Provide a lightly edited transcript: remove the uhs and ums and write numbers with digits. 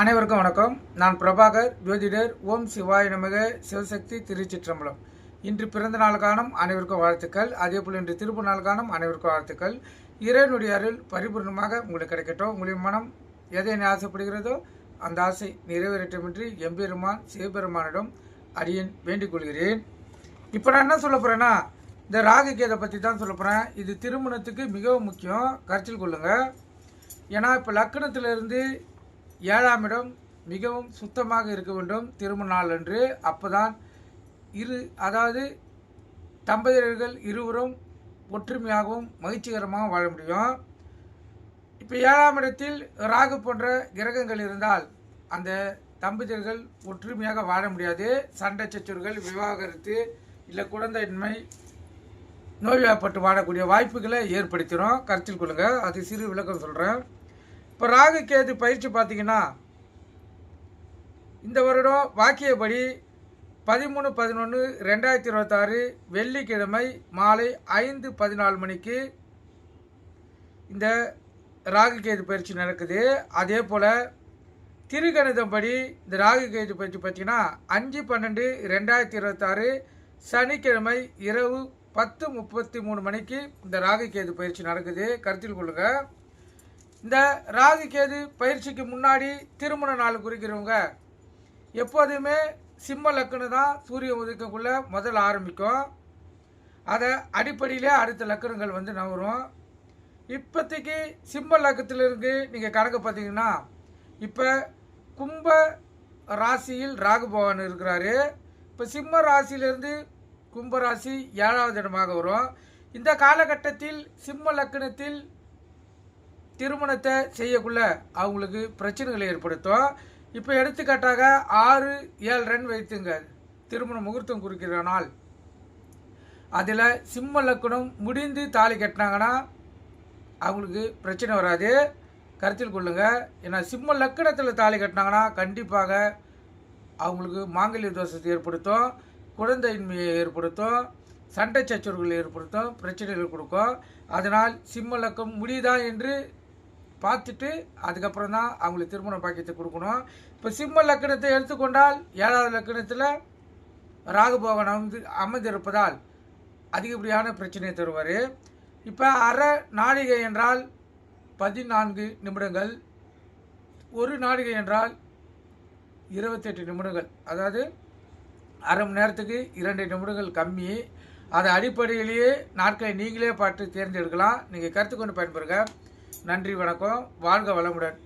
அனைவருக்கும் வணக்கம். நான் பிரபாகர், ஜோதிடர். ஓம் சிவாய நமக. சிவசக்தி, திருச்சிற்றம்பலம். இன்று பிறந்த நாள் காணும் அனைவருக்கும் வாழ்த்துக்கள். அதேபோல் இன்று திருப்பு நாள் காணும் அனைவருக்கும் வாழ்த்துக்கள். இறைவனுடைய அருள் பரிபூர்ணமாக உங்களுக்கு கிடைக்கட்டும். உங்களுடைய மனம் எதை ஆசைப்படுகிறதோ அந்த ஆசை நிறைவேறட்டுமின்றி எம்பெருமான் சிவபெருமானிடம் அடியேன் வேண்டிக் கொள்கிறேன். இப்போ நான் என்ன சொல்ல போகிறேன்னா, இந்த ராகு கேதை பற்றி தான் சொல்ல போகிறேன். இது திருமணத்துக்கு மிகவும் முக்கியம், கருத்தில் கொள்ளுங்கள். ஏன்னா இப்போ லக்கணத்திலிருந்து 7ஆம் இடம் மிகவும் சுத்தமாக இருக்க வேண்டும் திருமண நாள் அன்று. அப்போதான் அதாவது தம்பதியர்கள் இருவரும் ஒற்றுமையாகவும் மகிழ்ச்சிகரமாக வாழ முடியும். இப்போ 7ஆம் இடத்தில் ராகு போன்ற கிரகங்கள் இருந்தால் அந்த தம்பதியர்கள் ஒற்றுமையாக வாழ முடியாது. சண்டை சச்சரவுகள், விவாகரத்து, இல்லை குழந்தையின்மை, நோய்வாய்ப்பட்டு வாழக்கூடிய வாய்ப்புகளை ஏற்படுத்திடும். கருத்தில் கொள்ளுங்கள். அது சிறு விளக்கம் சொல்கிறேன். இப்போ ராகு கேது பயிற்சி பார்த்தீங்கன்னா, இந்த வருடம் வாக்கியப்படி 13/11/2026 வெள்ளிக்கிழமை மாலை 5:14 மணிக்கு இந்த ராகு கேது பயிற்சி நடக்குது. அதே போல் திருகணிதம்படி இந்த ராகு கேது பயிற்சி பார்த்தீங்கன்னா 5/12/2026 சனிக்கிழமை இரவு 10:33 மணிக்கு இந்த ராகு கேது பயிற்சி நடக்குது. கருத்தில் கொள்ளுங்கள். இந்த ராகு கேது பயிற்சிக்கு முன்னாடி திருமண நாள் குறிக்கிறவங்க எப்போதுமே சிம்ம லக்கணம் தான் சூரிய உதயக்குள்ளே முதல்ல ஆரம்பிக்கும். அதை அடிப்படையிலே அடுத்த லக்கணங்கள் வந்து நகரும். இப்போதைக்கு சிம்ம லக்கத்திலிருந்து நீங்கள் கணக்கு பார்த்தீங்கன்னா, இப்போ கும்ப ராசியில் ராகு பகவான் இருக்கிறாரு. இப்போ சிம்ம ராசியிலிருந்து கும்ப ராசி 7வது இடமாக வரும். இந்த காலகட்டத்தில் சிம்ம லக்கணத்தில் திருமணத்தை செய்யக்குள்ள அவங்களுக்கு பிரச்சனைகளை ஏற்படுத்தும். இப்போ எடுத்துக்காட்டாக 6-7 ரன் வைத்துங்க திருமண முகூர்த்தம் குறிக்கிற நாள். அதில் சிம்ம லக்கணம் முடிந்து தாலி கட்டினாங்கன்னா அவங்களுக்கு பிரச்சனை வராது. கருத்தில் கொள்ளுங்கள். ஏன்னா சிம்ம லக்கணத்தில் தாலி கட்டினாங்கன்னா கண்டிப்பாக அவங்களுக்கு மாங்கல்ய தோஷத்தை ஏற்படுத்தும், குழந்தையின்மையை ஏற்படுத்தும், சண்டை சச்சரவுகள் ஏற்படுத்தும், பிரச்சனைகள் கொடுக்கும். அதனால் சிம்ம லக்கம் முடியுதா என்று பார்த்துட்டு அதுக்கப்புறம் தான் அவங்களுக்கு திருமண பாக்கியத்தை கொடுக்கணும். இப்போ சிம்ம லக்கணத்தை எடுத்துக்கொண்டால் 7வது லக்கணத்தில் ராகு பகவான் அமர்ந்திருப்பதால் அதிகப்படியான பிரச்சனையை தருவார். இப்போ அரை நாழிகை என்றால் 14 நிமிடங்கள், ஒரு நாழிகை என்றால் 28 நிமிடங்கள். அதாவது அரை மணி நேரத்துக்கு 2 நிமிடங்கள் கம்மி. அதை அடிப்படையிலேயே நாட்களை நீங்களே பார்த்து தேர்ந்தெடுக்கலாம். நீங்கள் கருத்து கொண்டு பயன்பெறுங்க. நன்றி, வணக்கம். வாழ்க வளமுடன்.